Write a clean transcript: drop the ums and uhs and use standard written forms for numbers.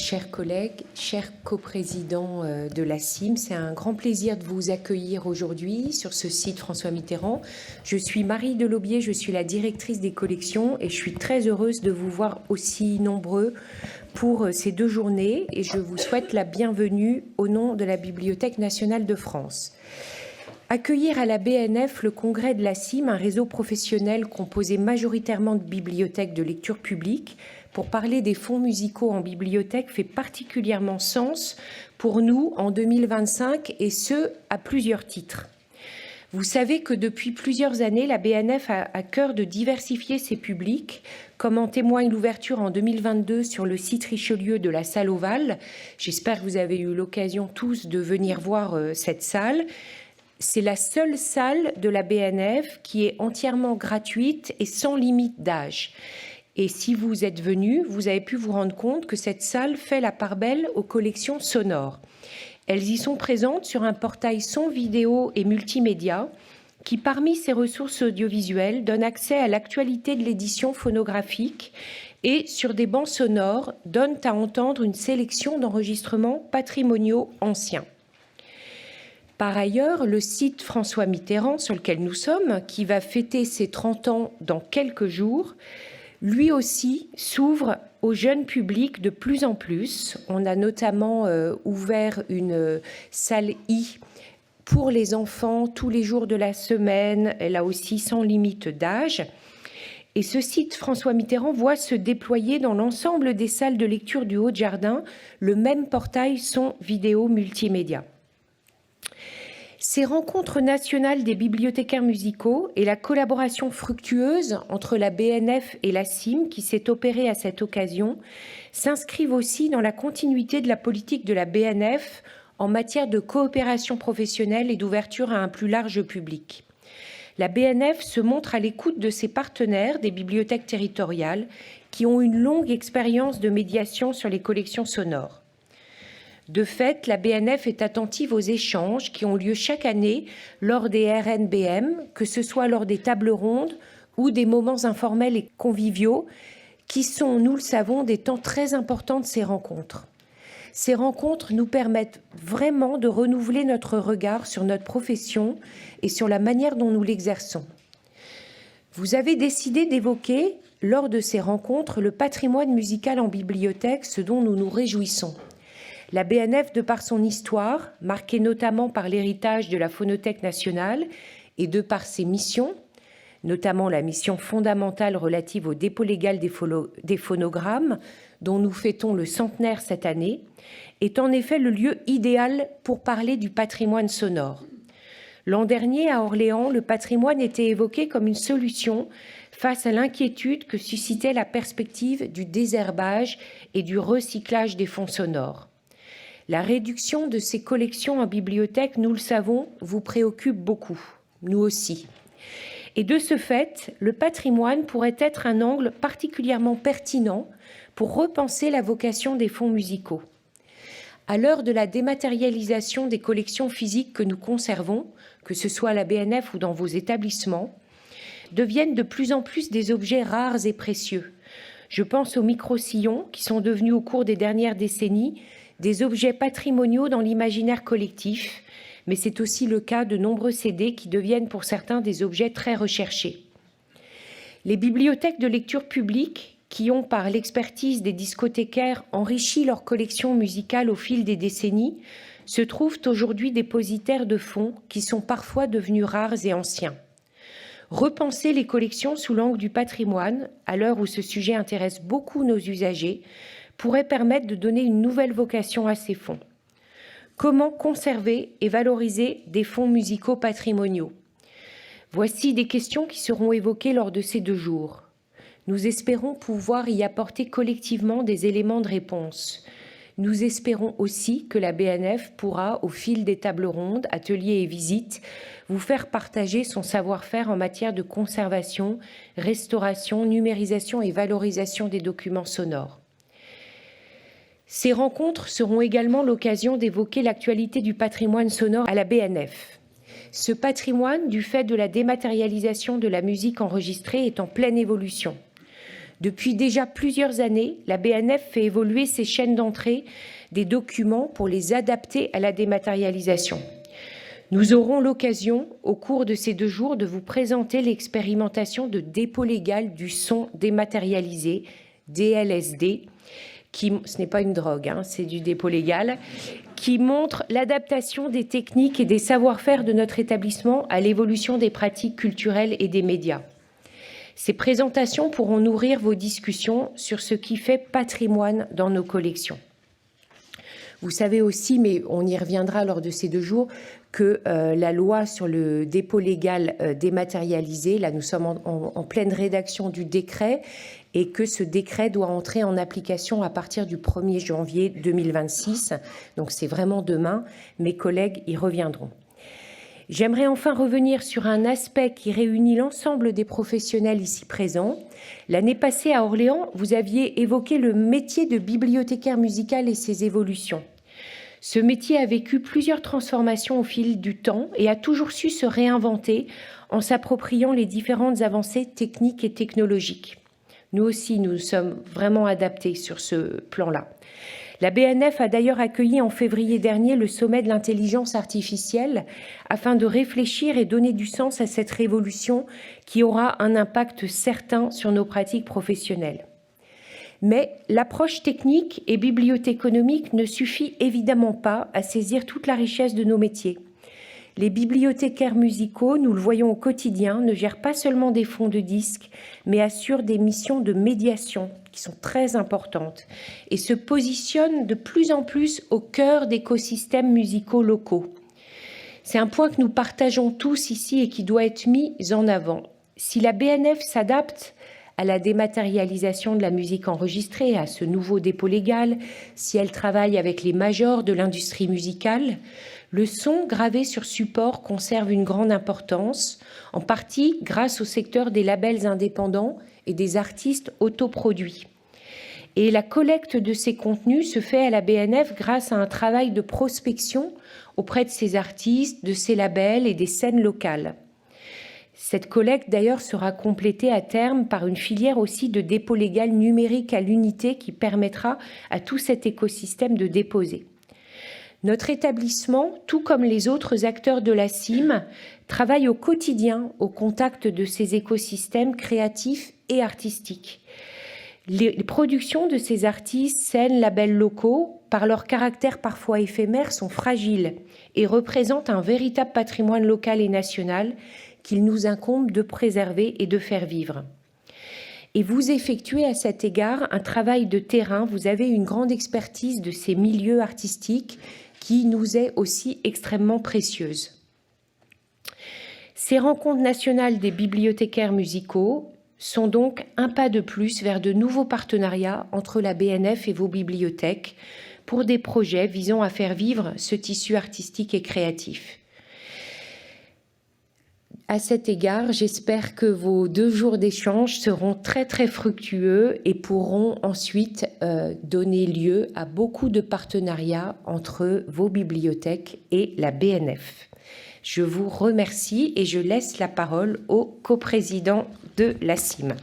chers collègues, chers coprésidents de la CIM, c'est un grand plaisir de vous accueillir aujourd'hui sur ce site François Mitterrand. Je suis Marie Delaubier, je suis la directrice des collections et je suis très heureuse de vous voir aussi nombreux pour ces 2 journées et je vous souhaite la bienvenue au nom de la Bibliothèque nationale de France. Accueillir à la BNF le congrès de la CIM, un réseau professionnel composé majoritairement de bibliothèques de lecture publique, pour parler des fonds musicaux en bibliothèque fait particulièrement sens pour nous en 2025 et ce, à plusieurs titres. Vous savez que depuis plusieurs années, la BNF a à cœur de diversifier ses publics, comme en témoigne l'ouverture en 2022 sur le site Richelieu de la salle Ovale. J'espère que vous avez eu l'occasion tous de venir voir cette salle. C'est la seule salle de la BNF qui est entièrement gratuite et sans limite d'âge. Et si vous êtes venus, vous avez pu vous rendre compte que cette salle fait la part belle aux collections sonores. Elles y sont présentes sur un portail son, vidéo et multimédia qui, parmi ses ressources audiovisuelles, donne accès à l'actualité de l'édition phonographique et, sur des bancs sonores, donnent à entendre une sélection d'enregistrements patrimoniaux anciens. Par ailleurs, le site François Mitterrand, sur lequel nous sommes, qui va fêter ses 30 ans dans quelques jours, lui aussi s'ouvre au jeune public de plus en plus. On a notamment ouvert une salle I pour les enfants tous les jours de la semaine, là aussi sans limite d'âge. Et ce site François Mitterrand voit se déployer dans l'ensemble des salles de lecture du Haut-de-Jardin le même portail son, vidéo, multimédia. Ces rencontres nationales des bibliothécaires musicaux et la collaboration fructueuse entre la BNF et la CIM qui s'est opérée à cette occasion s'inscrivent aussi dans la continuité de la politique de la BNF en matière de coopération professionnelle et d'ouverture à un plus large public. La BNF se montre à l'écoute de ses partenaires des bibliothèques territoriales qui ont une longue expérience de médiation sur les collections sonores. De fait, la BNF est attentive aux échanges qui ont lieu chaque année lors des RNBM, que ce soit lors des tables rondes ou des moments informels et conviviaux, qui sont, nous le savons, des temps très importants de ces rencontres. Ces rencontres nous permettent vraiment de renouveler notre regard sur notre profession et sur la manière dont nous l'exerçons. Vous avez décidé d'évoquer, lors de ces rencontres, le patrimoine musical en bibliothèque, ce dont nous nous réjouissons. La BNF, de par son histoire, marquée notamment par l'héritage de la Phonothèque nationale et de par ses missions, notamment la mission fondamentale relative au dépôt légal des phonogrammes, dont nous fêtons le centenaire cette année, est en effet le lieu idéal pour parler du patrimoine sonore. L'an dernier, à Orléans, le patrimoine était évoqué comme une solution face à l'inquiétude que suscitait la perspective du désherbage et du recyclage des fonds sonores. La réduction de ces collections en bibliothèque, nous le savons, vous préoccupe beaucoup, nous aussi. Et de ce fait, le patrimoine pourrait être un angle particulièrement pertinent pour repenser la vocation des fonds musicaux. À l'heure de la dématérialisation des collections physiques que nous conservons, que ce soit à la BNF ou dans vos établissements, deviennent de plus en plus des objets rares et précieux. Je pense aux micro-sillons qui sont devenus au cours des dernières décennies des objets patrimoniaux dans l'imaginaire collectif, mais c'est aussi le cas de nombreux CD qui deviennent pour certains des objets très recherchés. Les bibliothèques de lecture publique, qui ont par l'expertise des discothécaires enrichi leur collection musicale au fil des décennies, se trouvent aujourd'hui dépositaires de fonds qui sont parfois devenus rares et anciens. Repenser les collections sous l'angle du patrimoine, à l'heure où ce sujet intéresse beaucoup nos usagers, pourrait permettre de donner une nouvelle vocation à ces fonds. Comment conserver et valoriser des fonds musicaux patrimoniaux? Voici des questions qui seront évoquées lors de ces 2 jours. Nous espérons pouvoir y apporter collectivement des éléments de réponse. Nous espérons aussi que la BNF pourra, au fil des tables rondes, ateliers et visites, vous faire partager son savoir-faire en matière de conservation, restauration, numérisation et valorisation des documents sonores. Ces rencontres seront également l'occasion d'évoquer l'actualité du patrimoine sonore à la BNF. Ce patrimoine, du fait de la dématérialisation de la musique enregistrée, est en pleine évolution. Depuis déjà plusieurs années, la BNF fait évoluer ses chaînes d'entrée des documents pour les adapter à la dématérialisation. Nous aurons l'occasion, au cours de ces 2 jours, de vous présenter l'expérimentation de dépôt légal du son dématérialisé, DLSD, ce n'est pas une drogue, c'est du dépôt légal, qui montre l'adaptation des techniques et des savoir-faire de notre établissement à l'évolution des pratiques culturelles et des médias. Ces présentations pourront nourrir vos discussions sur ce qui fait patrimoine dans nos collections. Vous savez aussi, mais on y reviendra lors de ces 2 jours, que la loi sur le dépôt légal dématérialisé, là nous sommes en pleine rédaction du décret, et que ce décret doit entrer en application à partir du 1er janvier 2026. Donc c'est vraiment demain, mes collègues y reviendront. J'aimerais enfin revenir sur un aspect qui réunit l'ensemble des professionnels ici présents. L'année passée à Orléans, vous aviez évoqué le métier de bibliothécaire musical et ses évolutions. Ce métier a vécu plusieurs transformations au fil du temps et a toujours su se réinventer en s'appropriant les différentes avancées techniques et technologiques. Nous aussi, nous sommes vraiment adaptés sur ce plan-là. La BNF a d'ailleurs accueilli en février dernier le sommet de l'intelligence artificielle afin de réfléchir et donner du sens à cette révolution qui aura un impact certain sur nos pratiques professionnelles. Mais l'approche technique et bibliothéconomique ne suffit évidemment pas à saisir toute la richesse de nos métiers. Les bibliothécaires musicaux, nous le voyons au quotidien, ne gèrent pas seulement des fonds de disques, mais assurent des missions de médiation qui sont très importantes et se positionnent de plus en plus au cœur d'écosystèmes musicaux locaux. C'est un point que nous partageons tous ici et qui doit être mis en avant. Si la BNF s'adapte à la dématérialisation de la musique enregistrée, à ce nouveau dépôt légal, si elle travaille avec les majors de l'industrie musicale, le son gravé sur support conserve une grande importance, en partie grâce au secteur des labels indépendants et des artistes autoproduits. Et la collecte de ces contenus se fait à la BNF grâce à un travail de prospection auprès de ces artistes, de ces labels et des scènes locales. Cette collecte, d'ailleurs, sera complétée à terme par une filière aussi de dépôt légal numérique à l'unité qui permettra à tout cet écosystème de déposer. Notre établissement, tout comme les autres acteurs de la CIM, travaille au quotidien au contact de ces écosystèmes créatifs et artistiques. Les productions de ces artistes, scènes, labels locaux, par leur caractère parfois éphémère, sont fragiles et représentent un véritable patrimoine local et national qu'il nous incombe de préserver et de faire vivre. Et vous effectuez à cet égard un travail de terrain, vous avez une grande expertise de ces milieux artistiques qui nous est aussi extrêmement précieuse. Ces rencontres nationales des bibliothécaires musicaux sont donc un pas de plus vers de nouveaux partenariats entre la BNF et vos bibliothèques pour des projets visant à faire vivre ce tissu artistique et créatif. À cet égard, j'espère que vos 2 jours d'échange seront très très fructueux et pourront ensuite donner lieu à beaucoup de partenariats entre vos bibliothèques et la BNF. Je vous remercie et je laisse la parole au coprésident de la CIM.